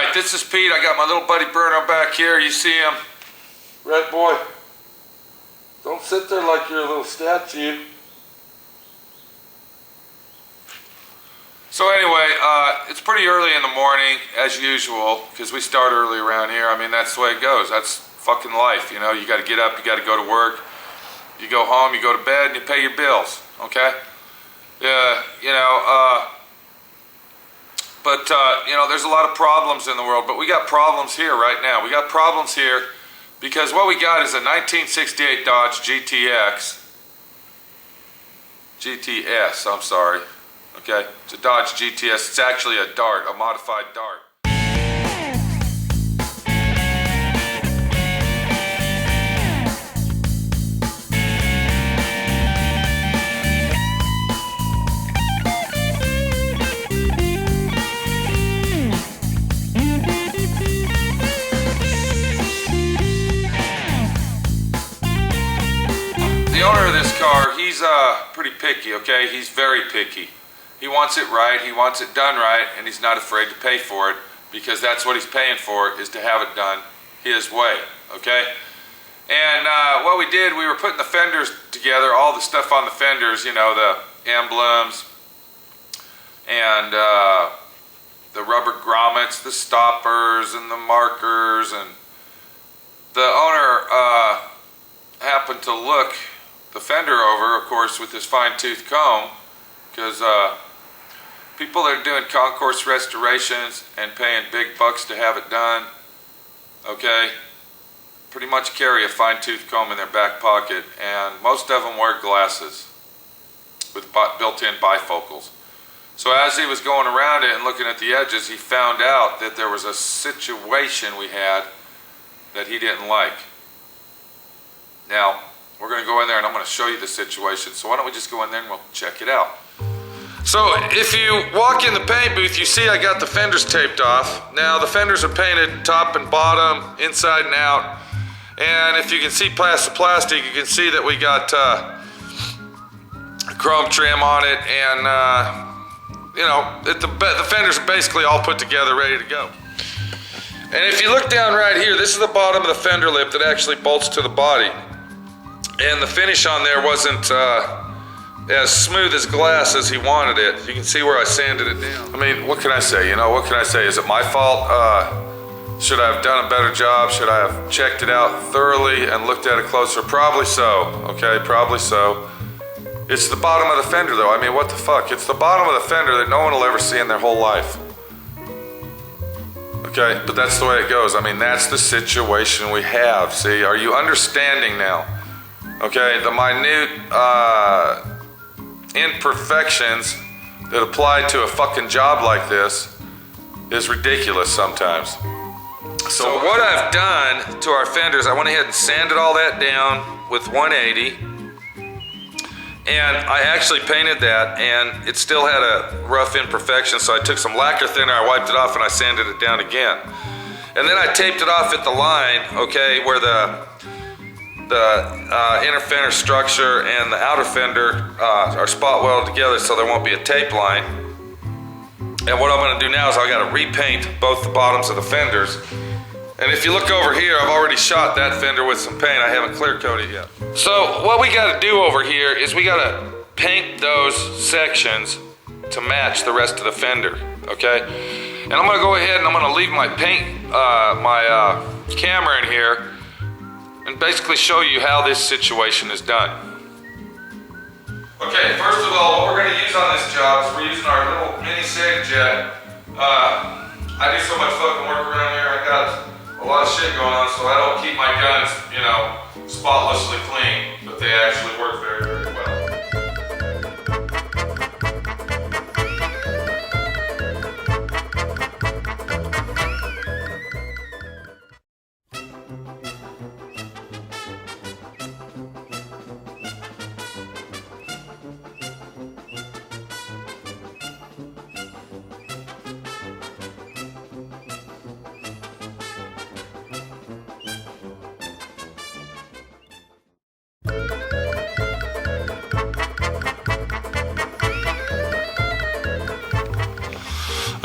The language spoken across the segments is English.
Alright, this is Pete. I got my little buddy Bruno back here. You see him? Red boy, don't sit there like you're a little statue. So anyway, it's pretty early in the morning, as usual, because we start early around here. I mean, that's the way it goes. That's fucking life, you know? You gotta get up, you gotta go to work, you go home, you go to bed, and you pay your bills, okay? You know, there's a lot of problems in the world, but we got problems here right now. We got problems here because what we got is a 1968 Dodge GTS, I'm sorry. Okay, it's a Dodge GTS. It's actually a Dart, a modified Dart. The owner of this car, he's pretty picky, okay? He's very picky. He wants it right, he wants it done right, and he's not afraid to pay for it because that's what he's paying for, is to have it done his way, okay? And what we did, we were putting the fenders together, all the stuff on the fenders, you know, the emblems and the rubber grommets, the stoppers and the markers, and the owner happened to look the fender over, of course, with his fine-tooth comb, because people that are doing concourse restorations and paying big bucks to have it done, okay, pretty much carry a fine-tooth comb in their back pocket, and most of them wear glasses with built-in bifocals. So as he was going around it and looking at the edges, he found out that there was a situation we had that he didn't like. Now, we're going to go in there and I'm going to show you the situation, so why don't we just go in there and we'll check it out. So if you walk in the paint booth, you see I got the fenders taped off. Now the fenders are painted top and bottom, inside and out. And if you can see past the plastic, you can see that we got chrome trim on it, and you know, the fenders are basically all put together, ready to go. And if you look down right here, this is the bottom of the fender lip that actually bolts to the body. And the finish on there wasn't as smooth as glass as he wanted it. You can see where I sanded it down. I mean, what can I say? You know, what can I say? Is it my fault? Should I have done a better job? Should I have checked it out thoroughly and looked at it closer? Probably so, okay, probably so. It's the bottom of the fender though. I mean, what the fuck? It's the bottom of the fender that no one will ever see in their whole life. Okay, but that's the way it goes. I mean, that's the situation we have. See, are you understanding now? Okay, the minute imperfections that apply to a fucking job like this is ridiculous sometimes. So what I've done to our fenders, I went ahead and sanded all that down with 180, and I actually painted that, and it still had a rough imperfection, so I took some lacquer thinner, I wiped it off, and I sanded it down again. And then I taped it off at the line, okay, where the inner fender structure and the outer fender are spot welded together, so there won't be a tape line. And what I'm going to do now is I got to repaint both the bottoms of the fenders. And if you look over here, I've already shot that fender with some paint. I haven't clear coated yet. So what we got to do over here is we got to paint those sections to match the rest of the fender, okay? And I'm going to go ahead and I'm going to leave my camera in here and basically show you how this situation is done. Okay, first of all, what we're going to use on this job is we're using our little mini sand jet. I do so much fucking work around here. I got a lot of shit going on, so I don't keep my guns, you know, spotlessly clean, but they actually work very, very well.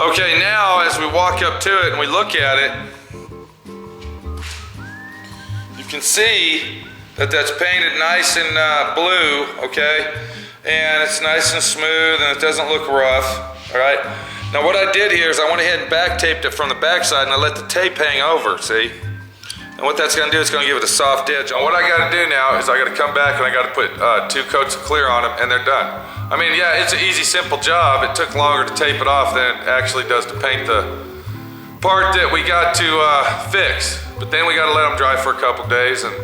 Okay, now as we walk up to it and we look at it, you can see that that's painted nice and blue, okay? And it's nice and smooth and it doesn't look rough, all right? Now what I did here is I went ahead and back taped it from the backside and I let the tape hang over, see? And what that's gonna do is gonna give it a soft edge. And what I gotta do now is I gotta come back and I gotta put 2 coats of clear on them and they're done. I mean, yeah, it's an easy, simple job. It took longer to tape it off than it actually does to paint the part that we got to fix. But then we gotta let them dry for a couple days, and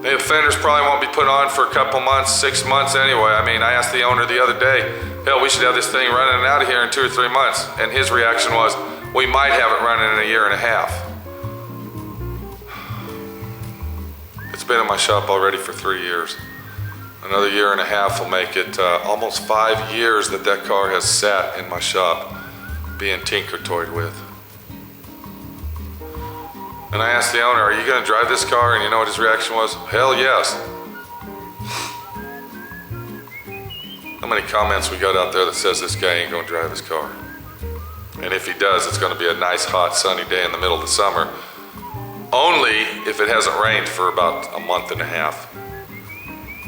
the fenders probably won't be put on for a couple months, 6 months anyway. I mean, I asked the owner the other day, hell, we should have this thing running out of here in 2 or 3 months. And his reaction was, we might have it running in a year and a half. It's been in my shop already for 3 years. Another year and a half will make it almost 5 years that that car has sat in my shop being tinker-toyed with. And I asked the owner, are you gonna drive this car? And you know what his reaction was? Hell yes. How many comments we got out there that says this guy ain't gonna drive his car? And if he does, it's gonna be a nice, hot, sunny day in the middle of the summer. Only if it hasn't rained for about a month and a half.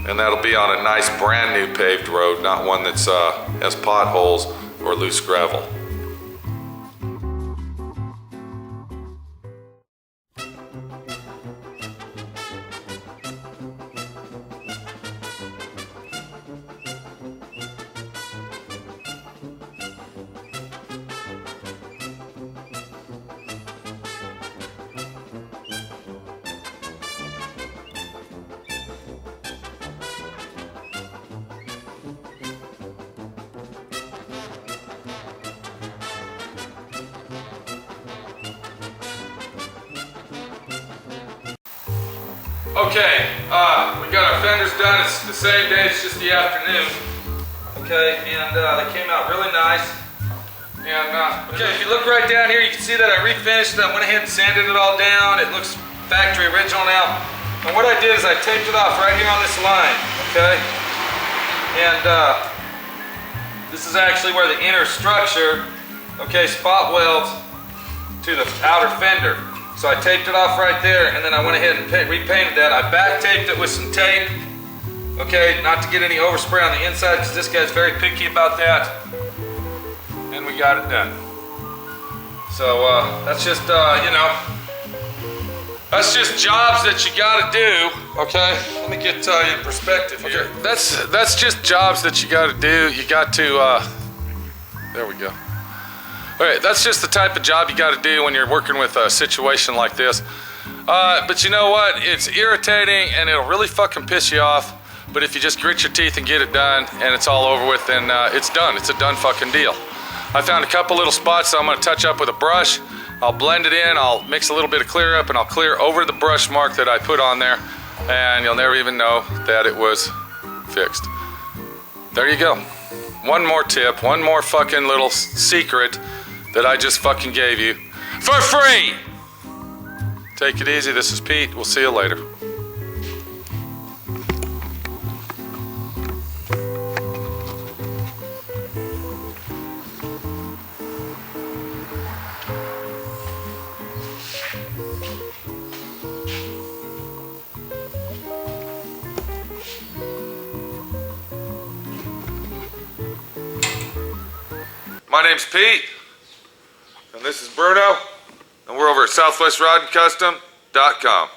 And that'll be on a nice brand new paved road, not one that's has potholes or loose gravel. Okay, we got our fenders done. It's the same day, it's just the afternoon. Okay, and they came out really nice. And okay, if you look right down here, you can see that I refinished it. I went ahead and sanded it all down. It looks factory original now. And what I did is I taped it off right here on this line, okay? And this is actually where the inner structure, okay, spot welds to the outer fender. So I taped it off right there, and then I went ahead and repainted that. I back taped it with some tape, okay, not to get any overspray on the inside, because this guy's very picky about that. And we got it done. So that's just, you know, that's just jobs that you gotta do, okay? Let me get you in perspective here. Okay. That's just jobs that you gotta do. You got to, there we go. Alright, that's just the type of job you got to do when you're working with a situation like this. But you know what? It's irritating and it'll really fucking piss you off. But if you just grit your teeth and get it done and it's all over with, then it's done. It's a done fucking deal. I found a couple little spots that I'm going to touch up with a brush. I'll blend it in, I'll mix a little bit of clear up, and I'll clear over the brush mark that I put on there. And you'll never even know that it was fixed. There you go. One more tip, one more fucking little secret that I just fucking gave you for free. Take it easy. This is Pete. We'll see you later. My name's Pete. And this is Bruno, and we're over at SouthwestRodandCustom.com.